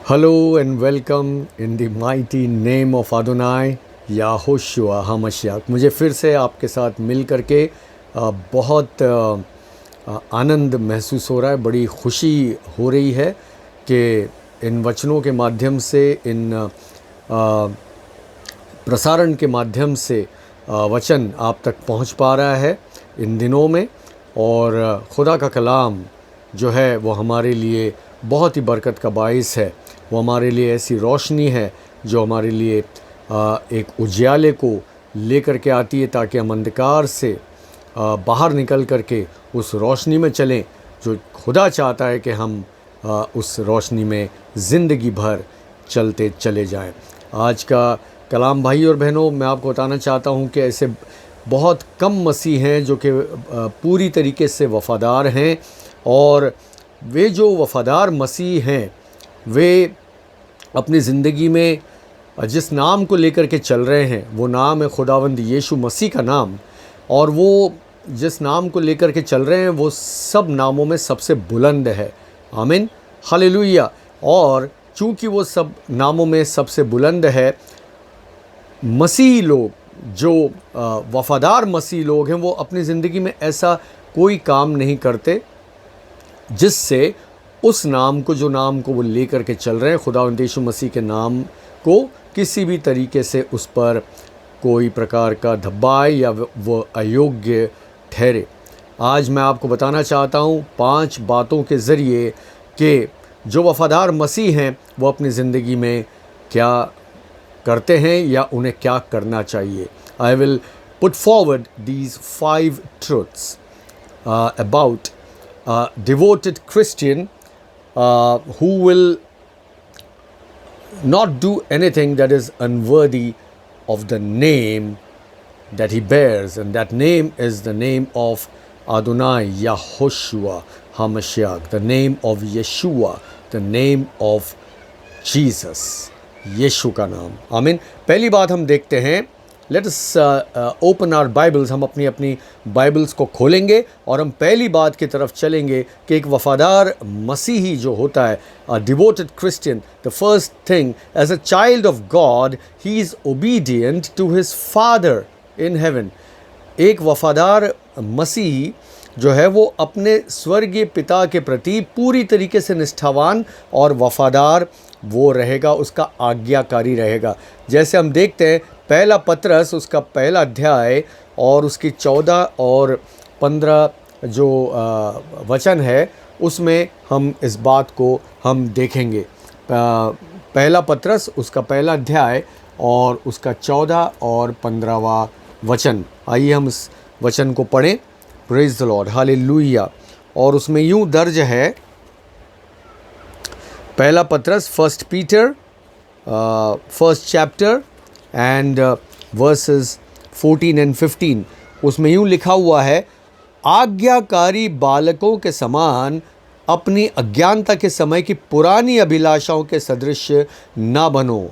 Hello and welcome in the mighty name of Adonai याहोशुआ हमशियाक। मुझे फिर से आपके साथ मिल करके बहुत आनंद महसूस हो रहा है, बड़ी खुशी हो रही है कि इन वचनों के माध्यम से, इन प्रसारण के माध्यम से वचन आप तक पहुंच पा रहा है इन दिनों में। और खुदा का कलाम जो है वो हमारे लिए बहुत ही बरकत का बाइस है। वो हमारे लिए ऐसी रोशनी है जो हमारे लिए एक उजियाले को लेकर के आती है, ताकि हम अंधकार से बाहर निकल करके उस रोशनी में चलें जो खुदा चाहता है कि हम उस रोशनी में ज़िंदगी भर चलते चले जाएं। आज का कलाम भाई और बहनों, मैं आपको बताना चाहता हूं कि ऐसे बहुत कम मसीह हैं जो कि पूरी तरीके से वफ़ादार हैं। और वे जो वफ़ादार मसीह हैं वे अपनी ज़िंदगी में जिस नाम को लेकर के चल रहे हैं वो नाम है खुदावंद यीशु मसीह का नाम। और वो जिस नाम को लेकर के चल रहे हैं वो सब नामों में सबसे बुलंद है। आमीन, हालेलुया। और चूँकि वो सब नामों में सबसे बुलंद है, मसीही लोग जो वफ़ादार मसीही लोग हैं वो अपनी ज़िंदगी में ऐसा कोई काम नहीं करते जिससे उस नाम को, जो नाम को वो लेकर के चल रहे हैं, खुदावंद यीशु मसीह के नाम को, किसी भी तरीके से उस पर कोई प्रकार का धब्बा आए या वो अयोग्य ठहरे। आज मैं आपको बताना चाहता हूँ 5 बातों के ज़रिए कि जो वफ़ादार मसीह हैं वो अपनी ज़िंदगी में क्या करते हैं या उन्हें क्या करना चाहिए। I will put forward these 5 truths about a devoted Christian who will not do anything that is unworthy of the name that he bears, and that name is the name of Adonai Yahoshua HaMashiach, the name of Yeshua, the name of Jesus, Yeshu का नाम। आमीन। पहली बात हम देखते हैं, let us open our Bibles. हम अपनी अपनी बाइबल्स को खोलेंगे और हम पहली बात की तरफ चलेंगे कि एक वफ़ादार मसीही जो होता है, a devoted Christian, the first thing, as a child of God he is obedient to his father in heaven. एक वफ़ादार मसीही जो है वो अपने स्वर्गीय पिता के प्रति पूरी तरीके से निष्ठावान और वफ़ादार वो रहेगा, उसका आज्ञाकारी रहेगा। जैसे हम देखते हैं पहला पत्रस उसका पहला अध्याय और उसकी 14 और 15 जो वचन है उसमें हम इस बात को हम देखेंगे। पहला पत्रस उसका पहला अध्याय और उसका 14 और 15वां वचन। आइए हम इस वचन को पढ़ें। Praise the Lord, hallelujah. और उसमें यूँ दर्ज है, पहला पत्रस first Peter first chapter and versus 14 and 15, उसमें यूँ लिखा हुआ है, आज्ञाकारी बालकों के समान अपनी अज्ञानता के समय की पुरानी अभिलाषाओं के सदृश ना बनो।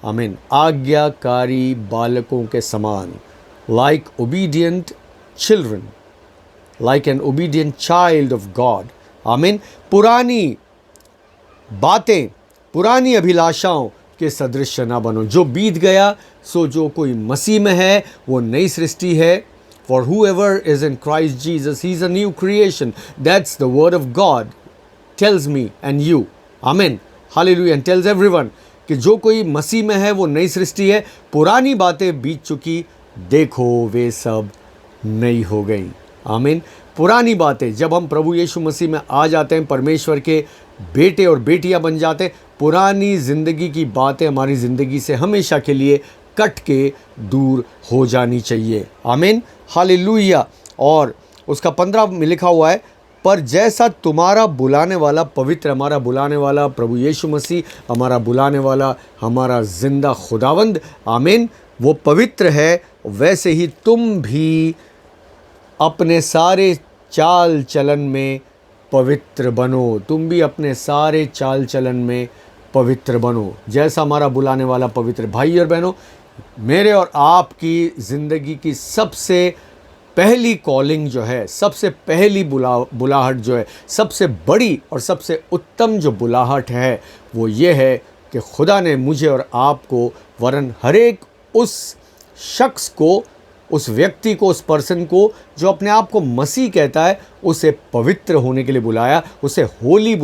आमीन। आज्ञाकारी बालकों के समान, like obedient children, like an obedient child of God. आमीन। पुरानी बातें, पुरानी अभिलाषाओं के सदृश ना बनो। जो बीत गया सो जो कोई मसीह में है वो नई सृष्टि है। For whoever is in Christ Jesus, he is a new creation. That's the word of God tells me and you. Amen. Hallelujah. And tells everyone कि जो कोई मसीह में है वो नई सृष्टि है, पुरानी बातें बीत चुकी, देखो वे सब नई हो गई। आमीन। पुरानी बातें, जब हम प्रभु यीशु मसीह में आ जाते हैं, परमेश्वर के बेटे और बेटियां बन जाते हैं, पुरानी ज़िंदगी की बातें हमारी ज़िंदगी से हमेशा के लिए कट के दूर हो जानी चाहिए। आमीन, हालेलुया। और उसका 15 में लिखा हुआ है, पर जैसा तुम्हारा बुलाने वाला पवित्र, हमारा बुलाने वाला प्रभु यीशु मसीह, हमारा बुलाने वाला हमारा ज़िंदा खुदावंद, आमीन, वो पवित्र है, वैसे ही तुम भी अपने सारे चाल चलन में पवित्र बनो। तुम भी अपने सारे चाल चलन में पवित्र बनो, जैसा हमारा बुलाने वाला पवित्र। भाई और बहनों, मेरे और आपकी ज़िंदगी की सबसे पहली कॉलिंग जो है, सबसे पहली बुलाहट जो है, सबसे बड़ी और सबसे उत्तम जो बुलाहट है वो ये है कि खुदा ने मुझे और आपको, वरन हर एक उस शख्स को, उस व्यक्ति को, उस पर्सन को जो अपने आप को मसीह कहता है, उसे पवित्र होने के लिए बुलाया, उसे होली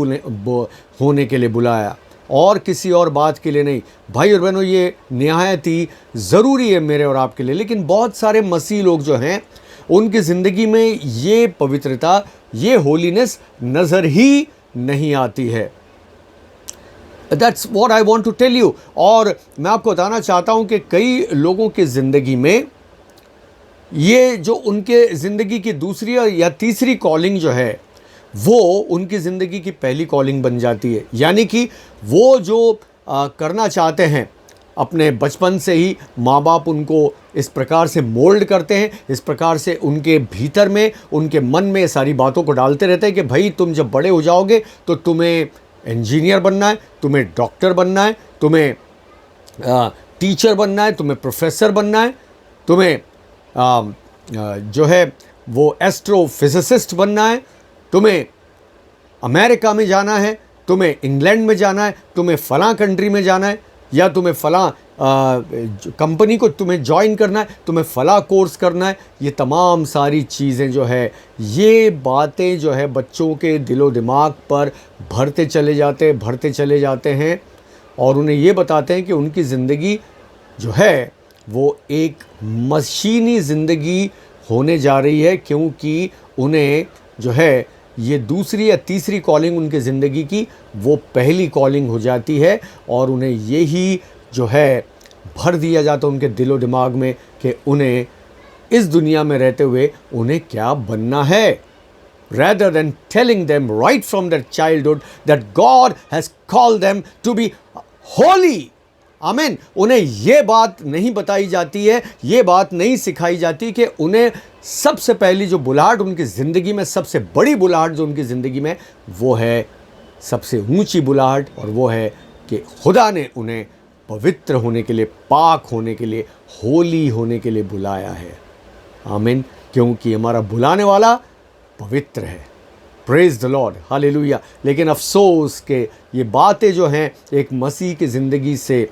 होने के लिए बुलाया, और किसी और बात के लिए नहीं। भाई और बहनों, ये निहायत ही ज़रूरी है मेरे और आपके लिए। लेकिन बहुत सारे मसीह लोग जो हैं, उनकी ज़िंदगी में ये पवित्रता, ये होलीनेस नज़र ही नहीं आती है। That's what I want to tell you. और मैं आपको बताना चाहता हूँ कि कई लोगों की ज़िंदगी में ये जो उनके ज़िंदगी की दूसरी या तीसरी कॉलिंग जो है, वो उनकी ज़िंदगी की पहली कॉलिंग बन जाती है। यानी कि वो जो करना चाहते हैं, अपने बचपन से ही माँ बाप उनको इस प्रकार से मोल्ड करते हैं, इस प्रकार से उनके भीतर में, उनके मन में सारी बातों को डालते रहते हैं कि भाई तुम जब बड़े हो जाओगे तो तुम्हें इंजीनियर बनना है, तुम्हें डॉक्टर बनना है, तुम्हें टीचर बनना है, तुम्हें प्रोफेसर बनना है, तुम्हें जो है वो एस्ट्रोफिजिसिस्ट बनना है, तुम्हें अमेरिका में जाना है, तुम्हें इंग्लैंड में जाना है, तुम्हें फ़लाँ कंट्री में जाना है, या तुम्हें फ़लाँ कंपनी को तुम्हें ज्वाइन करना है, तुम्हें फ़लाँ कोर्स करना है। ये तमाम सारी चीज़ें जो है, ये बातें जो है बच्चों के दिलो दिमाग पर भरते चले जाते हैं, और उन्हें ये बताते हैं कि उनकी ज़िंदगी जो है वो एक मशीनी ज़िंदगी होने जा रही है, क्योंकि उन्हें जो है ये दूसरी या तीसरी कॉलिंग उनकी ज़िंदगी की वो पहली कॉलिंग हो जाती है, और उन्हें यही जो है भर दिया जाता है उनके दिलो दिमाग में कि उन्हें इस दुनिया में रहते हुए उन्हें क्या बनना है। Rather than telling them right from their childhood that God has called them to be holy. आमीन। उन्हें ये बात नहीं बताई जाती है, ये बात नहीं सिखाई जाती कि उन्हें सबसे पहली जो बुलाहट उनकी ज़िंदगी में, सबसे बड़ी बुलाहट जो उनकी ज़िंदगी में, वो है सबसे ऊंची बुलाहट, और वो है कि खुदा ने उन्हें पवित्र होने के लिए, पाक होने के लिए, होली होने के लिए बुलाया है। आमीन। क्योंकि हमारा बुलाने वाला पवित्र है। Praise the Lord, hallelujah. लेकिन अफसोस के ये बातें जो हैं एक मसीह की ज़िंदगी से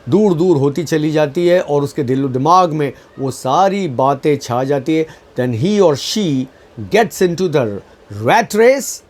दूर दूर होती चली जाती है, और उसके दिल दिमाग में वो सारी बातें छा जाती है। देन ही और she gets into the rat race.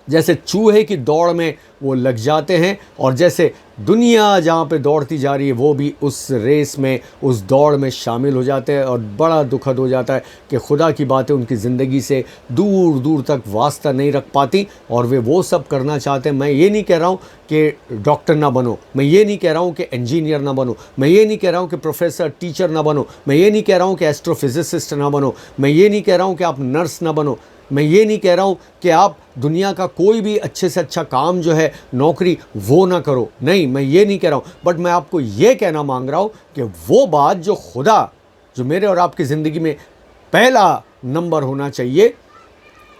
जैसे चूहे की दौड़ में वो लग जाते हैं, और जैसे दुनिया जहाँ पे दौड़ती जा रही है वो भी उस रेस में, उस दौड़ में शामिल हो जाते हैं। और बड़ा दुखद हो जाता है कि खुदा की बातें उनकी ज़िंदगी से दूर दूर तक वास्ता नहीं रख पाती, और वे वो सब करना चाहते हैं। मैं ये नहीं कह रहा हूँ कि डॉक्टर ना बनो, मैं ये नहीं कह रहा हूँ कि इंजीनियर ना बनो, मैं ये नहीं कह रहा हूँ कि प्रोफेसर टीचर ना बनो, मैं ये नहीं कह रहा हूँ कि एस्ट्रोफिजिसिस्ट ना बनो, मैं ये नहीं कह रहा हूँ कि आप नर्स ना बनो, मैं ये नहीं कह रहा हूँ कि आप दुनिया का कोई भी अच्छे से अच्छा काम जो है, नौकरी, वो ना करो। नहीं, मैं ये नहीं कह रहा हूँ। बट मैं आपको ये कहना मांग रहा हूँ कि वो बात जो खुदा, जो मेरे और आपकी ज़िंदगी में पहला नंबर होना चाहिए,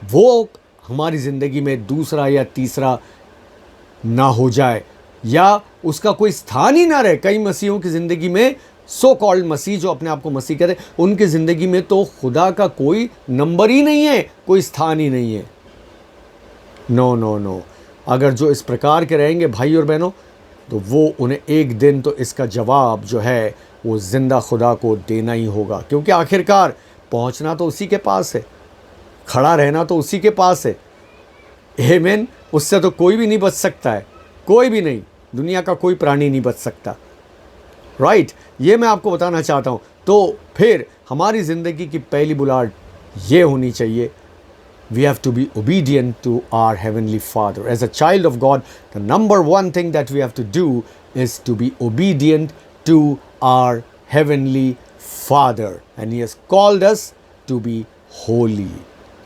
वो हमारी ज़िंदगी में दूसरा या तीसरा ना हो जाए, या उसका कोई स्थान ही ना रहे। कई मसीहों की ज़िंदगी में, सो कॉल्ड मसीह जो अपने आप को मसीह कहते हैं, उनकी ज़िंदगी में तो खुदा का कोई नंबर ही नहीं है, कोई स्थान ही नहीं है। No no no. अगर जो इस प्रकार के रहेंगे भाई और बहनों, तो वो उन्हें एक दिन तो इसका जवाब जो है वो ज़िंदा खुदा को देना ही होगा, क्योंकि आखिरकार पहुंचना तो उसी के पास है, खड़ा रहना तो उसी के पास है। आमीन। उससे तो कोई भी नहीं बच सकता है, कोई भी नहीं, दुनिया का कोई प्राणी नहीं बच सकता। राइट, ये मैं आपको बताना चाहता हूँ। तो फिर हमारी ज़िंदगी की पहली बुलाहट ये होनी चाहिए, we have to be obedient to our heavenly Father. As a child of God, the number one thing that we have to do is to be obedient to our heavenly Father, and He has called us to be holy.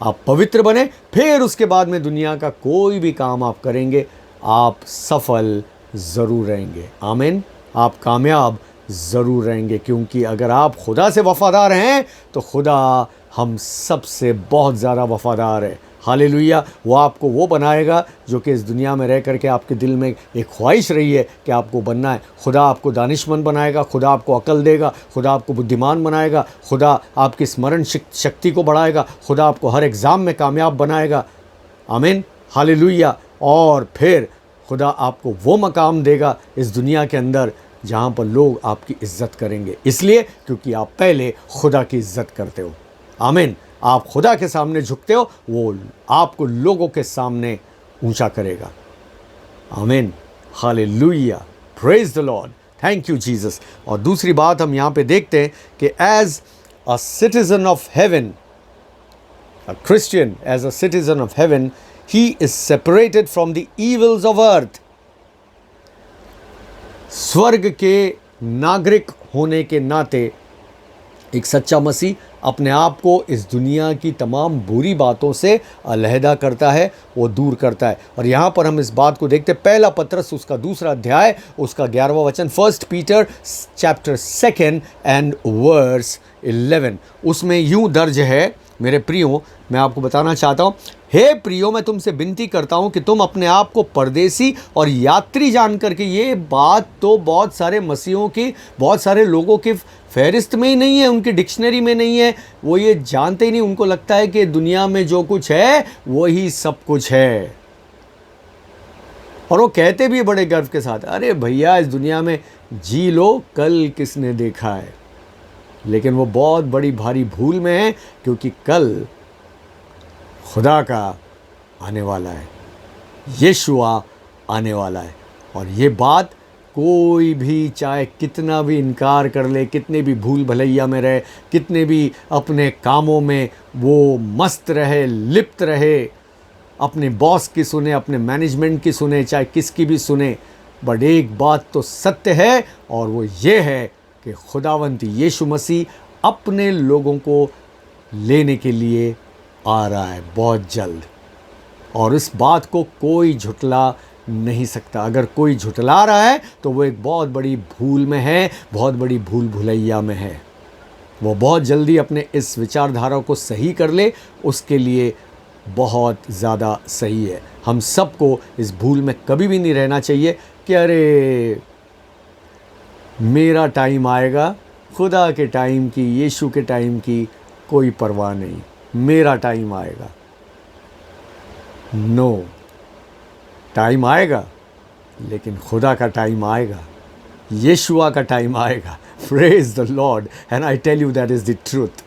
आप पवित्र बने, फिर उसके बाद में दुनिया का कोई भी काम आप करेंगे, आप सफल ज़रूर रहेंगे। आमीन। आप कामयाब ज़रूर रहेंगे, क्योंकि अगर आप खुदा से वफ़ादार हैं तो खुदा हम सब से बहुत ज़्यादा वफ़ादार है। हालेलुया। वो आपको वो बनाएगा जो कि इस दुनिया में रह करके आपके दिल में एक ख्वाहिश रही है कि आपको बनना है। खुदा आपको दानिशमंद बनाएगा, खुदा आपको अकल देगा, खुदा आपको बुद्धिमान बनाएगा, खुदा आपकी स्मरण शक्ति को बढ़ाएगा, खुदा आपको हर एग्ज़ाम में कामयाब बनाएगा। आमीन, हालेलुया। और फिर खुदा आपको वो मकाम देगा इस दुनिया के अंदर जहाँ पर लोग आपकी इज़्ज़त करेंगे, इसलिए क्योंकि आप पहले खुदा की इज़्ज़त करते हो। आमीन। आप खुदा के सामने झुकते हो, वो आपको लोगों के सामने ऊंचा करेगा। Amen, hallelujah, praise the Lord, thank you Jesus. और दूसरी बात हम यहाँ पे देखते हैं कि as a citizen of heaven, a Christian as a citizen of heaven, he is separated from the evils of earth. स्वर्ग के नागरिक होने के नाते एक सच्चा मसीह अपने आप को इस दुनिया की तमाम बुरी बातों से अलहदा करता है, वो दूर करता है। और यहाँ पर हम इस बात को देखते हैं, पहला पत्रस उसका 2 अध्याय उसका 11वां वचन, 1 पीटर चैप्टर 2 एंड वर्स 11, उसमें यूँ दर्ज है। मेरे प्रियो, मैं आपको बताना चाहता हूँ, हे प्रियो, मैं तुमसे विनती करता हूँ कि तुम अपने आप को परदेसी और यात्री जान करके, ये बात तो बहुत सारे मसीहों की, बहुत सारे लोगों की फहरिस्त में ही नहीं है, उनकी डिक्शनरी में नहीं है, वो ये जानते ही नहीं। उनको लगता है कि दुनिया में जो कुछ है वही सब कुछ है, और वो कहते भी बड़े गर्व के साथ, अरे भैया इस दुनिया में जी लो, कल किसने देखा है। लेकिन वो बहुत बड़ी भारी भूल में है, क्योंकि कल खुदा का आने वाला है, यीशुआ आने वाला है। और ये बात कोई भी चाहे कितना भी इनकार कर ले, कितने भी भूल भलैया में रहे, कितने भी अपने कामों में वो मस्त रहे, लिप्त रहे, अपने बॉस की सुने, अपने मैनेजमेंट की सुने, चाहे किसकी भी सुने, बट एक बात तो सत्य है, और वो ये है कि खुदावंत यीशु मसीह अपने लोगों को लेने के लिए आ रहा है बहुत जल्द, और इस बात को कोई झुटला नहीं सकता। अगर कोई झुटला रहा है तो वो एक बहुत बड़ी भूल में है, बहुत बड़ी भूल भुलैया में है। वो बहुत जल्दी अपने इस विचारधारा को सही कर ले, उसके लिए बहुत ज़्यादा सही है। हम सबको इस भूल में कभी भी नहीं रहना चाहिए कि अरे मेरा टाइम आएगा, खुदा के टाइम की, यीशु के टाइम की कोई परवाह नहीं, मेरा टाइम आएगा। नो, टाइम आएगा, लेकिन खुदा का टाइम आएगा, यीशुआ का टाइम आएगा। Praise the Lord, and I tell you that is the truth.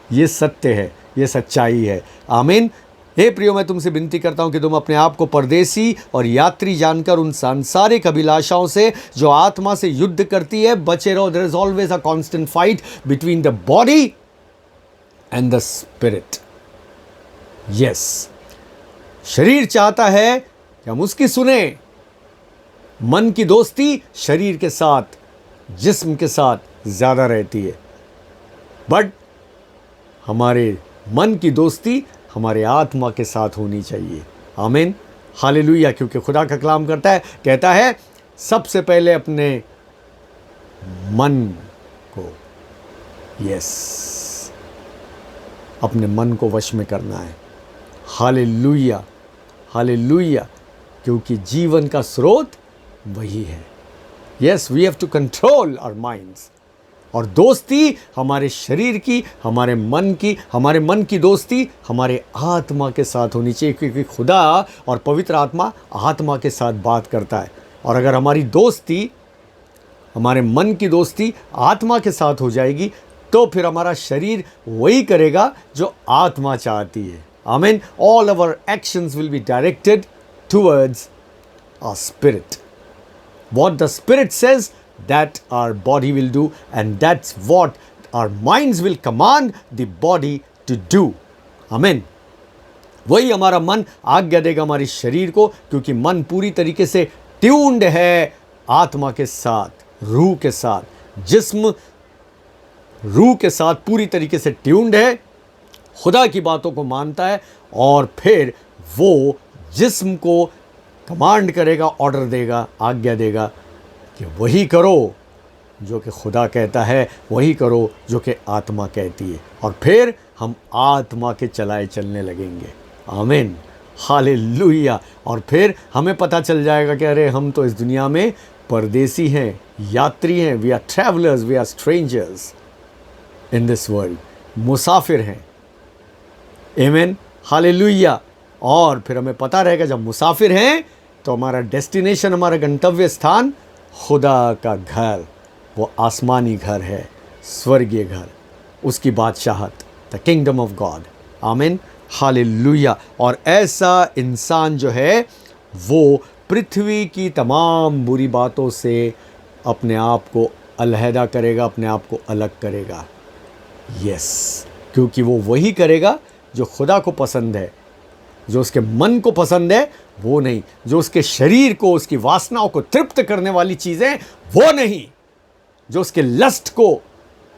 ये सत्य है, ये सच्चाई है। आमीन। हे प्रियो, मैं तुमसे विनती करता हूँ कि तुम अपने आप को परदेसी और यात्री जानकर उन सांसारिक अभिलाषाओं से जो आत्मा से युद्ध करती है बचे रहो। There is always a constant fight between the body and the spirit. Yes, शरीर चाहता है कि हम उसकी सुने। मन की दोस्ती शरीर के साथ, जिस्म के साथ ज़्यादा रहती है, बट हमारे मन की दोस्ती हमारे आत्मा के साथ होनी चाहिए। आमीन, हालेलुया। क्योंकि खुदा का कलाम कहता है सबसे पहले अपने मन को, यस, अपने मन को वश में करना है। Hallelujah, hallelujah. क्योंकि जीवन का स्रोत वही है। Yes, we have to control our minds. और दोस्ती हमारे शरीर की, हमारे मन की दोस्ती हमारे आत्मा के साथ होनी चाहिए, क्योंकि खुदा और पवित्र आत्मा के साथ बात करता है। और अगर हमारी दोस्ती, हमारे मन की दोस्ती आत्मा के साथ हो जाएगी, तो फिर हमारा शरीर वही करेगा जो आत्मा चाहती है। आमीन। All our actions will be directed towards our spirit. What the spirit says, that our body will do, and that's what our minds will command the body to do. Amen. वही हमारा मन आज्ञा देगा हमारे शरीर को, क्योंकि मन पूरी तरीके से ट्यून्ड है आत्मा के साथ, रूह के साथ। जिस्म रूह के साथ पूरी तरीके से ट्यून्ड है, खुदा की बातों को मानता है, और फिर वो जिस्म को कमांड करेगा, ऑर्डर देगा, आज्ञा देगा कि वही करो जो कि खुदा कहता है, वही करो जो कि आत्मा कहती है, और फिर हम आत्मा के चलाए चलने लगेंगे। आमीन, हालेलुया। और फिर हमें पता चल जाएगा कि अरे हम तो इस दुनिया में परदेसी हैं, यात्री हैं, we are travellers, we are strangers in this world, मुसाफिर हैं। आमीन, हालेलुया। और फिर हमें पता रहेगा जब मुसाफिर हैं तो हमारा डेस्टिनेशन, हमारा गंतव्य स्थान खुदा का घर, वो आसमानी घर है, स्वर्गीय घर, उसकी बादशाहत, द किंगडम ऑफ गॉड। आमीन, हालेलुया। और ऐसा इंसान जो है वो पृथ्वी की तमाम बुरी बातों से अपने आप को अलहदा करेगा, अपने आप को अलग करेगा। यस, क्योंकि वो वही करेगा जो खुदा को पसंद है, जो उसके मन को पसंद है वो नहीं, जो उसके शरीर को, उसकी वासनाओं को तृप्त करने वाली चीज़ें वो नहीं, जो उसके लस्ट को,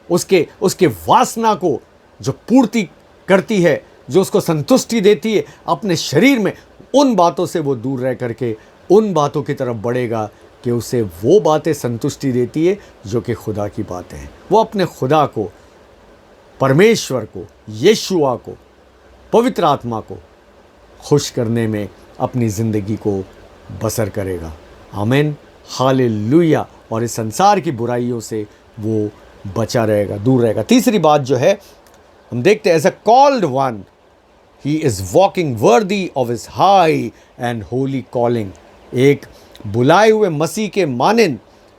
उसके वासना को जो पूर्ति करती है, जो उसको संतुष्टि देती है अपने शरीर में, उन बातों से वो दूर रह करके उन बातों की तरफ बढ़ेगा कि उसे वो बातें संतुष्टि देती है जो कि खुदा की बातें हैं। वो अपने खुदा को, परमेश्वर को, यीशुआ को, पवित्र आत्मा को खुश करने में अपनी ज़िंदगी को बसर करेगा। Amen, hallelujah. और इस संसार की बुराइयों से वो बचा रहेगा, दूर रहेगा। तीसरी बात जो है हम देखते हैं, as a called one he is walking worthy of his high and holy calling. एक बुलाए हुए मसीह के मानिंद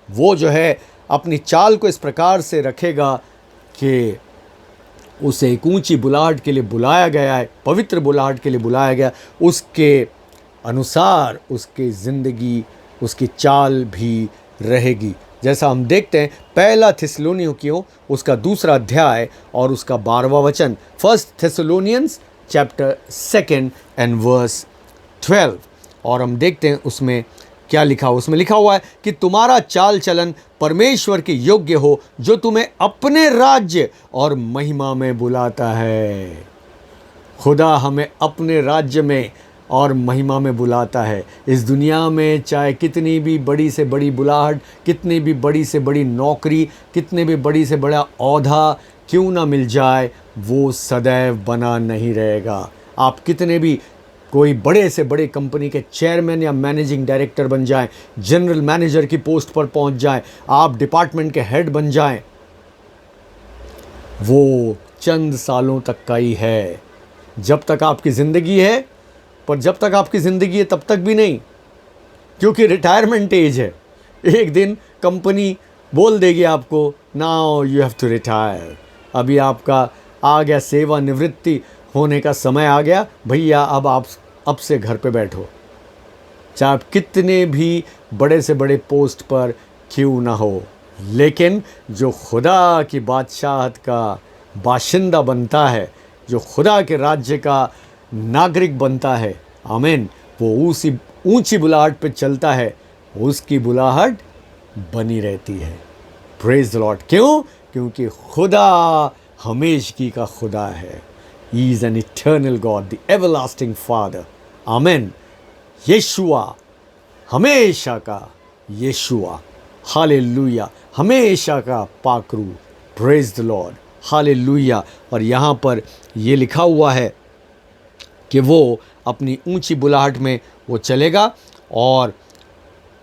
वो जो है अपनी चाल को इस प्रकार से रखेगा कि उसे एक ऊंची बुलाहट के लिए बुलाया गया है, पवित्र बुलाहट के लिए बुलाया गया, उसके अनुसार उसकी ज़िंदगी, उसकी चाल भी रहेगी। जैसा हम देखते हैं पहला थिस्सलुनीकियों उसका 2 अध्याय और उसका 12वां वचन, 1 Thessalonians chapter 2 and verse 12। और हम देखते हैं उसमें क्या लिखा हुआ। उसमें लिखा हुआ है कि तुम्हारा चाल चलन परमेश्वर के योग्य हो, जो तुम्हें अपने राज्य और महिमा में बुलाता है। खुदा हमें अपने राज्य में और महिमा में बुलाता है। इस दुनिया में चाहे कितनी भी बड़ी से बड़ी बुलाहट, कितनी भी बड़ी से बड़ी नौकरी, कितने भी बड़ी से बड़ा औहदा क्यों ना मिल जाए, वो सदैव बना नहीं रहेगा। आप कितने भी कोई बड़े से बड़े कंपनी के चेयरमैन या मैनेजिंग डायरेक्टर बन जाएं, जनरल मैनेजर की पोस्ट पर पहुंच जाएं, आप डिपार्टमेंट के हेड बन जाएं, वो चंद सालों तक का ही है, जब तक आपकी ज़िंदगी है। पर जब तक आपकी ज़िंदगी है तब तक भी नहीं, क्योंकि रिटायरमेंट एज है। एक दिन कंपनी बोल देगी आपको, now you have to retire, अभी आपका आ गया, सेवानिवृत्ति होने का समय आ गया भैया, अब आप अब से घर पे बैठो। चाहे आप कितने भी बड़े से बड़े पोस्ट पर क्यों ना हो, लेकिन जो खुदा की बादशाहत का बाशिंदा बनता है, जो खुदा के राज्य का नागरिक बनता है, आमीन, वो उसी ऊंची बुलाहट पे चलता है, उसकी बुलाहट बनी रहती है। Praise the Lord. क्यों? क्योंकि खुदा हमेशगी का खुदा है। He is an eternal God, the everlasting Father. आमीन। यीशुआ, हमेशा का यीशुआ, हालेलुया, हमेशा का पाकरू। Praise the Lord, hallelujah. और यहाँ पर ये लिखा हुआ है कि वो अपनी ऊंची बुलाहट में वो चलेगा, और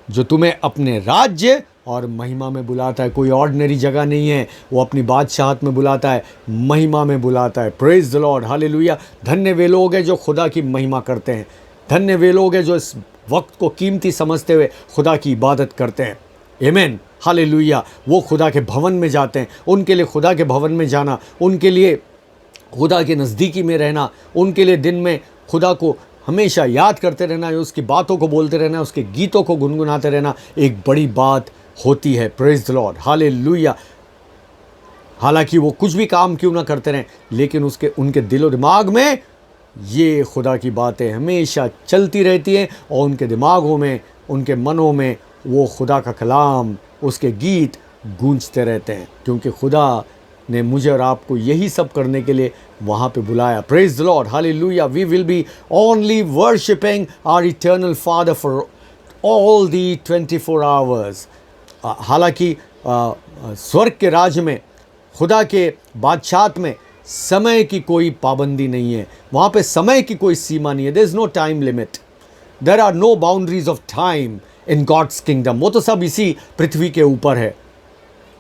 जो तुम्हें अपने राज्य और महिमा में बुलाता है। कोई ऑर्डिनरी जगह नहीं है, वो अपनी बादशाहत में बुलाता है, महिमा में बुलाता है। Praise the Lord, hallelujah. धन्य वे लोग हैं जो खुदा की महिमा करते हैं। धन्य वे लोग हैं जो इस वक्त को कीमती समझते हुए खुदा की इबादत करते हैं। आमीन, हालेलुया। वो खुदा के भवन में जाते हैं। उनके लिए खुदा के भवन में जाना, उनके लिए खुदा के नज़दीकी में रहना, उनके लिए दिन में खुदा को हमेशा याद करते रहना, उसकी बातों को बोलते रहना, उसके गीतों को गुनगुनाते रहना एक बड़ी बात होती है। Praise the Lord, hallelujah. हालांकि वो कुछ भी काम क्यों ना करते रहें, लेकिन उनके दिलो दिमाग में ये खुदा की बातें हमेशा चलती रहती हैं, और उनके दिमागों में, उनके मनों में वो खुदा का कलाम, उसके गीत गूंजते रहते हैं, क्योंकि खुदा ने मुझे और आपको यही सब करने के लिए वहाँ पे बुलाया। Praise the Lord, hallelujah. We will be only worshipping our eternal father for all the 24 hours. हालांकि स्वर्ग के राज्य में, खुदा के बादशाहत में समय की कोई पाबंदी नहीं है, वहाँ पे समय की कोई सीमा नहीं है। There is no time limit, there are no boundaries of time in God's kingdom. वो तो सब इसी पृथ्वी के ऊपर है।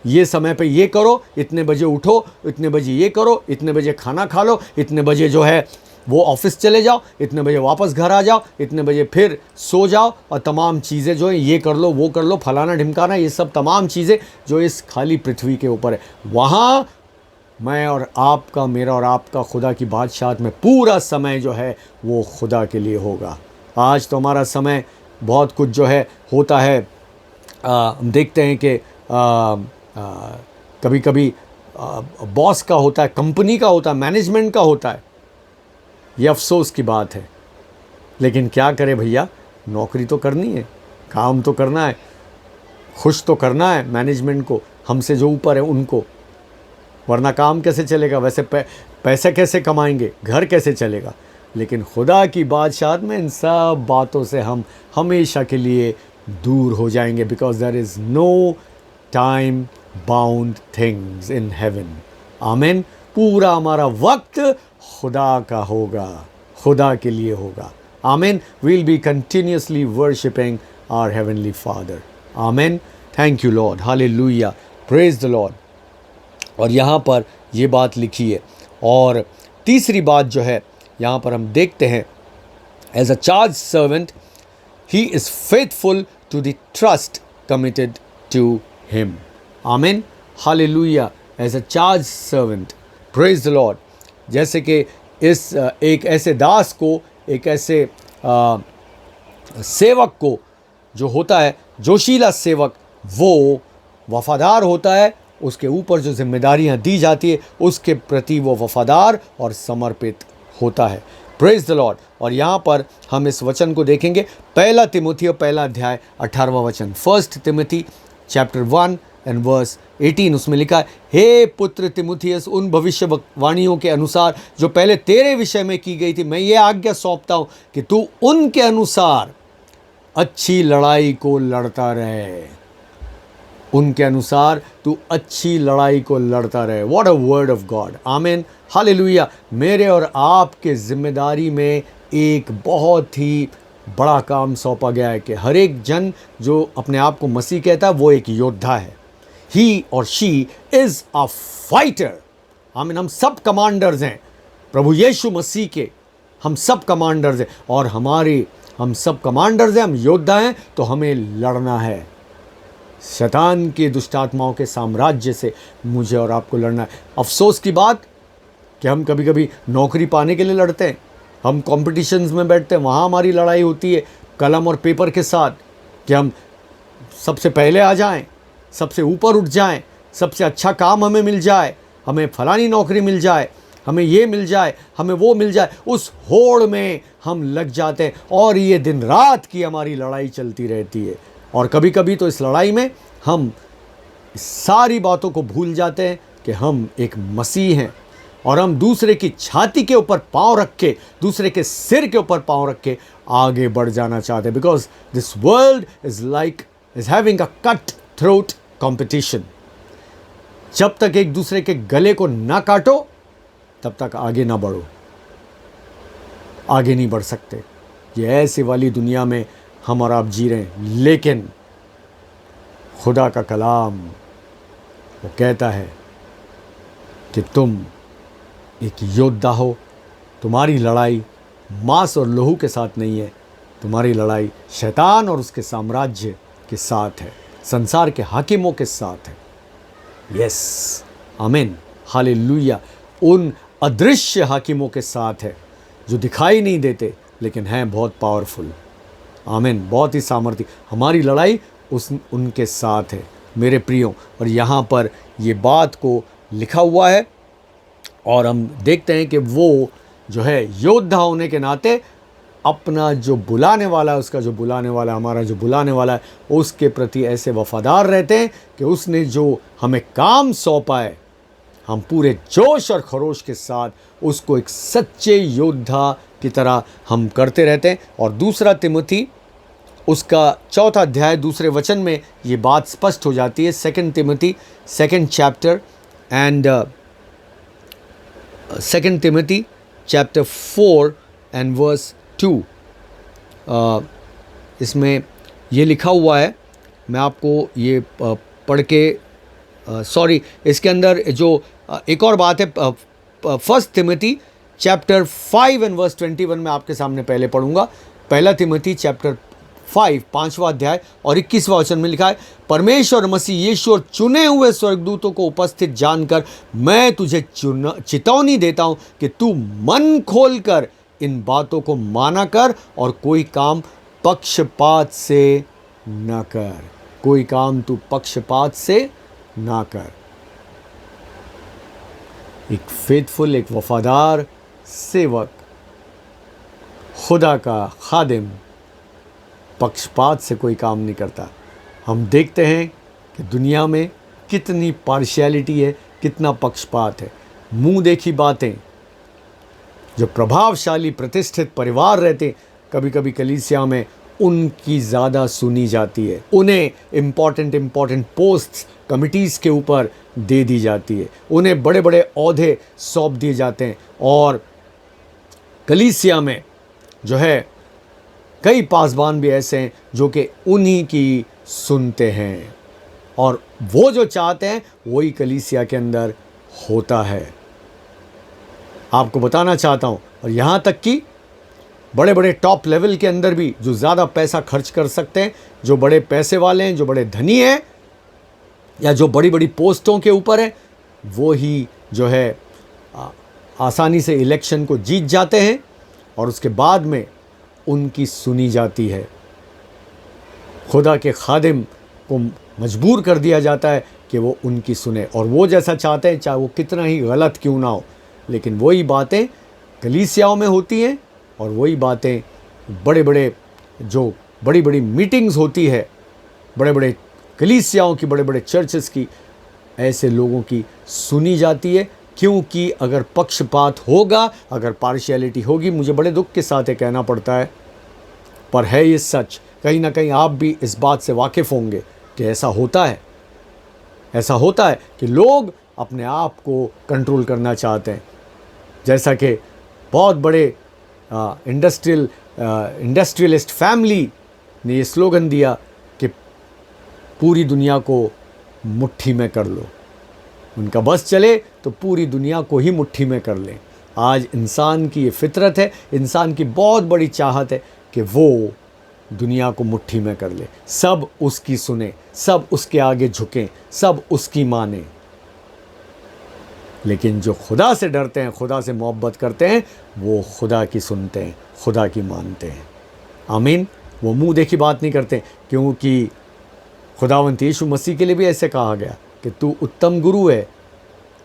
ये समय पे ये करो, इतने बजे उठो, इतने बजे ये करो, इतने बजे खाना खा लो, इतने बजे जो है वो ऑफिस चले जाओ, इतने बजे वापस घर आ जाओ, इतने बजे फिर सो जाओ, और तमाम चीज़ें जो है ये कर लो, वो कर लो, फलाना ढिमकाना, ये सब तमाम चीज़ें जो इस खाली पृथ्वी के ऊपर है। वहाँ मैं और आपका, मेरा और आपका खुदा की बादशाहत में पूरा समय जो है वो खुदा के लिए होगा। आज तो हमारा समय बहुत कुछ जो है होता है, हम देखते हैं कि कभी कभी बॉस का होता है, कंपनी का होता है, मैनेजमेंट का होता है। ये अफसोस की बात है, लेकिन क्या करें भैया, नौकरी तो करनी है, काम तो करना है, खुश तो करना है मैनेजमेंट को, हमसे जो ऊपर है उनको, वरना काम कैसे चलेगा, वैसे पैसे कैसे कमाएंगे, घर कैसे चलेगा। लेकिन खुदा की बादशाहत में इन सब बातों से हम हमेशा के लिए दूर हो जाएंगे, because there is no time bound things in heaven. Amen. पूरा हमारा वक्त खुदा का होगा, खुदा के लिए होगा। Amen. Will be continuously worshipping our heavenly Father. Amen. Thank you Lord, hallelujah, praise the Lord. और यहाँ पर ये बात लिखी है। और तीसरी बात जो है यहाँ पर हम देखते हैं, as a charge servant he is faithful to the trust committed to him. Amen, hallelujah. As a charge servant, praise the Lord. जैसे कि इस एक ऐसे दास को, एक ऐसे सेवक को जो होता है, जोशीला सेवक, वो वफ़ादार होता है, उसके ऊपर जो जिम्मेदारियां दी जाती है उसके प्रति वो वफ़ादार और समर्पित होता है। Praise the Lord. और यहाँ पर हम इस वचन को देखेंगे, पहला तिमुथी और पहला अध्याय 18वां वचन, 1 तिमुथी चैप्टर 1 एंड वर्स 18, उसमें लिखा है, हे पुत्र तिमुथियस, उन भविष्यवाणियों के अनुसार जो पहले तेरे विषय में की गई थी, मैं ये आज्ञा सौंपता हूँ कि तू उनके अनुसार अच्छी लड़ाई को लड़ता रहे। उनके अनुसार तू अच्छी लड़ाई को लड़ता रहे। What a word of God. आमीन, हालेलुया। मेरे और आपके जिम्मेदारी में एक बहुत ही बड़ा काम सौंपा गया है कि हर एक जन जो अपने आप को मसीह कहता है वो एक योद्धा है। ही और शी इज़ अ फाइटर। आमीन। हम सब कमांडर्स हैं, प्रभु यीशु मसीह के हम सब कमांडर्स हैं, और हम सब कमांडर्स हैं, हम योद्धा हैं, तो हमें लड़ना है। शैतान के दुष्टात्माओं के साम्राज्य से मुझे और आपको लड़ना है। अफसोस की बात कि हम कभी कभी नौकरी पाने के लिए लड़ते हैं, हम कॉम्पिटिशन्स में बैठते हैं, वहाँ हमारी लड़ाई होती है कलम और पेपर के साथ कि हम सबसे पहले आ जाएं, सबसे ऊपर उठ जाएं, सबसे अच्छा काम हमें मिल जाए, हमें फलानी नौकरी मिल जाए, हमें ये मिल जाए, हमें वो मिल जाए। उस होड़ में हम लग जाते हैं और ये दिन रात की हमारी लड़ाई चलती रहती है। और कभी कभी तो इस लड़ाई में हम सारी बातों को भूल जाते हैं कि हम एक मसीह हैं, और हम दूसरे की छाती के ऊपर पांव रख के, दूसरे के सिर के ऊपर पांव रख के आगे बढ़ जाना चाहते हैं। Because this world is having a cut throat competition. जब तक एक दूसरे के गले को ना काटो तब तक आगे ना बढ़ो, आगे नहीं बढ़ सकते। ये ऐसी वाली दुनिया में हम और आप जी रहे हैं। लेकिन खुदा का कलाम वो कहता है कि तुम एक योद्धा हो। तुम्हारी लड़ाई मांस और लहू के साथ नहीं है, तुम्हारी लड़ाई शैतान और उसके साम्राज्य के साथ है, संसार के हाकिमों के साथ है। यस, आमीन, हालेलुया। उन अदृश्य हाकिमों के साथ है जो दिखाई नहीं देते लेकिन हैं बहुत पावरफुल। आमीन, बहुत ही सामर्थी। हमारी लड़ाई उनके साथ है मेरे प्रियो। और यहाँ पर ये बात को लिखा हुआ है, और हम देखते हैं कि वो जो है योद्धा होने के नाते अपना जो बुलाने वाला है, उसका जो बुलाने वाला है, हमारा जो बुलाने वाला है, उसके प्रति ऐसे वफादार रहते हैं कि उसने जो हमें काम सौंपा है, हम पूरे जोश और खरोश के साथ उसको एक सच्चे योद्धा की तरह हम करते रहते हैं। और 2 तिमुथी उसका 4 अध्याय 2 वचन में ये बात स्पष्ट हो जाती है। 2 Timothy 2nd chapter and 2 Timothy chapter 4 and verse 2। इसमें ये लिखा हुआ है, मैं आपको ये पढ़ के सॉरी, इसके अंदर जो एक और बात है, 1 तिमोथी चैप्टर 5 एंड वर्स 21 में आपके सामने पहले पढ़ूंगा। 1 तिमोथी चैप्टर 5 5वां अध्याय और 21वां वचन में लिखा है, परमेश्वर मसीह यीशु और चुने हुए स्वर्गदूतों को उपस्थित जानकर मैं तुझे चेतावनी देता हूं कि तू मन खोलकर इन बातों को माना कर और कोई काम पक्षपात से न कर। कोई काम तू पक्षपात से ना कर। एक फेथफुल, एक वफादार सेवक, खुदा का खादिम पक्षपात से कोई काम नहीं करता। हम देखते हैं कि दुनिया में कितनी पार्शियलिटी है, कितना पक्षपात है। मुंह देखी बातें, जो प्रभावशाली प्रतिष्ठित परिवार रहते, कभी कभी कलीसिया में उनकी ज़्यादा सुनी जाती है। उन्हें इम्पॉर्टेंट पोस्ट्स कमिटीज़ के ऊपर दे दी जाती है। उन्हें बड़े बड़े ओहदे सौंप दिए जाते हैं। और कलीसिया में जो है कई पासबान भी ऐसे हैं जो कि उन्हीं की सुनते हैं, और वो जो चाहते हैं वही कलीसिया के अंदर होता है। आपको बताना चाहता हूँ, और यहाँ तक कि बड़े बड़े टॉप लेवल के अंदर भी जो ज़्यादा पैसा खर्च कर सकते हैं, जो बड़े पैसे वाले हैं, जो बड़े धनी हैं, या जो बड़ी बड़ी पोस्टों के ऊपर है, वो ही जो है आसानी से इलेक्शन को जीत जाते हैं और उसके बाद में उनकी सुनी जाती है। खुदा के खादिम को मजबूर कर दिया जाता है कि वो उनकी सुने, और वो जैसा चाहते हैं, चाहे वो कितना ही गलत क्यों ना हो। लेकिन वही बातें कलीसियाओं में होती हैं, और वही बातें बड़े बड़ी मीटिंग्स होती है, बड़े बड़े कलीसियाओं की, बड़े बड़े चर्चेस की, ऐसे लोगों की सुनी जाती है। क्योंकि अगर पक्षपात होगा, अगर पार्शियलिटी होगी, मुझे बड़े दुख के साथ ये कहना पड़ता है, पर है ये सच। कहीं ना कहीं आप भी इस बात से वाकिफ़ होंगे कि ऐसा होता है। ऐसा होता है कि लोग अपने आप को कंट्रोल करना चाहते हैं। जैसा कि बहुत बड़े इंडस्ट्रियलिस्ट फैमिली ने ये स्लोगन दिया कि पूरी दुनिया को मुट्ठी में कर लो। उनका बस चले तो पूरी दुनिया को ही मुट्ठी में कर लें। आज इंसान की ये फितरत है, इंसान की बहुत बड़ी चाहत है कि वो दुनिया को मुट्ठी में कर ले, सब उसकी सुने, सब उसके आगे झुकें, सब उसकी माने। लेकिन जो खुदा से डरते हैं, खुदा से मोहब्बत करते हैं, वो खुदा की सुनते हैं, खुदा की मानते हैं। आमीन। वो मुंह देखी बात नहीं करते, क्योंकि खुदावंत यीशु मसीह के लिए भी ऐसे कहा गया कि तू उत्तम गुरु है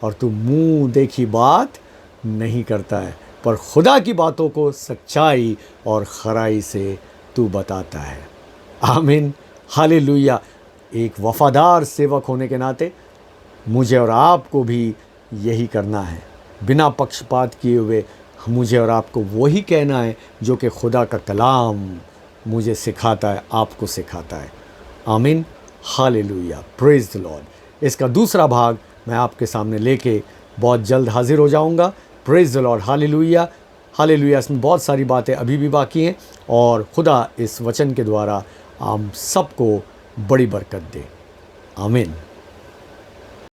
और तू मुंह देखी बात नहीं करता है, पर खुदा की बातों को सच्चाई और खराई से तू बताता है। आमीन, हालेलुया। एक वफ़ादार सेवक होने के नाते मुझे और आपको भी यही करना है। बिना पक्षपात किए हुए मुझे और आपको वही कहना है जो कि खुदा का कलाम मुझे सिखाता है, आपको सिखाता है। आमीन, हालेलुया, प्रेज़ द लॉर्ड। इसका दूसरा भाग मैं आपके सामने लेके बहुत जल्द हाजिर हो जाऊंगा। Praise the Lord, hallelujah, hallelujah. इसमें बहुत सारी बातें अभी भी बाकी हैं, और खुदा इस वचन के द्वारा हम सबको बड़ी बरकत दे। आमीन।